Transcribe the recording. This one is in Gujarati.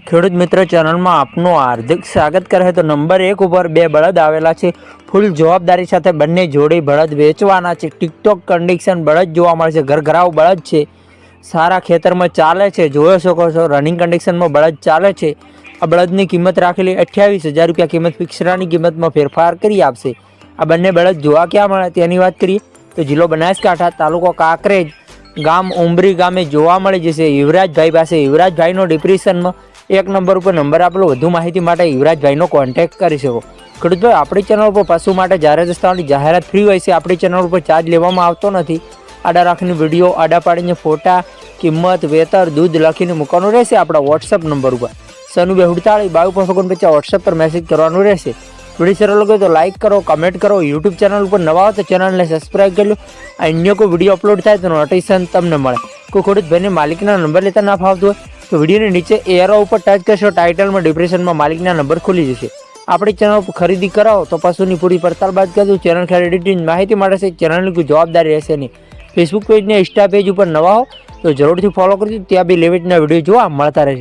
ખેડૂત મિત્ર ચેનલમાં આપનું હાર્દિક સ્વાગત કરે તો નંબર 1 ઉપર બે બળદ આવેલા છે। ફૂલ જવાબદારી સાથે બંને જોડી બળદ વેચવાના છે। ટિકટોક કન્ડિશન બળદ જોવા મળે છે। ઘરઘરાવ બળદ છે, સારા ખેતરમાં ચાલે છે, જોઈ શકો છો રનિંગ કન્ડિશનમાં બળદ ચાલે છે। આ બળદની કિંમત રાખેલી 28,000 રૂપિયા કિંમત ફિક્સરાની કિંમતમાં ફેરફાર કરી આપશે। આ બંને બળદ જોવા ક્યાં મળે તેની વાત કરીએ તો જિલ્લો બનાસકાંઠા, તાલુકો કાંકરેજ, ગામ ઉમરી ગામે જોવા મળી જશે। યુવરાજભાઈ પાસે યુવરાજભાઈનો ડિપ્રેશનમાં 1 નંબર ઉપર નંબર આપેલો। વધુ માહિતી માટે યુવરાજભાઈનો કોન્ટેક્ટ કરી શકો। ખેડૂતભાઈ, આપણી ચેનલ ઉપર પશુ માટે જ્યારે દસ્તાની જાહેરાત ફ્રી હોય છે। આપણી ચેનલ ઉપર ચાર્જ લેવામાં આવતો નથી। આડા રાખીને વિડીયો, આડા પાડીને ફોટા, કિંમત, વેતર, દૂધ લખીને મૂકવાનું રહેશે આપણા વોટ્સઅપ નંબર ઉપર 9242 વોટ્સઅપ પર મેસેજ કરવાનું રહેશે। વિડીયો સરળ લાગે તો લાઇક કરો, કમેન્ટ કરો। યુટ્યુબ ચેનલ ઉપર નવા હો તો ચેનલને સબસ્ક્રાઈબ કરી લો। અન્ય કોઈ વિડીયો અપલોડ થાય તો નોટિફિકેશન તમને મળે। કોઈ ખેડૂતભાઈને માલિકના નંબર લેતા ના ફાવતું હોય તો વિડીયોની નીચે એરો ઉપર ટચ કરશો, ટાઇટલમાં ડિપ્રેશનમાં માલિકના નંબર ખુલી જશે। આપણી ચેનલ પર ખરીદી કરાવો તો પશુની પૂરી પડતાલ બાદ કરજો। ચેનલ ખરીદીની માહિતી મળે છે, ચેનલની કોઈ જવાબદારી રહેશે નહીં। ફેસબુક પેજ ને ઇન્સ્ટા પેજ ઉપર નવા હો તો જરૂરથી ફોલો કરજો, ત્યાં બી લેવેટના વિડીયો જોવા મળતા રહેશે।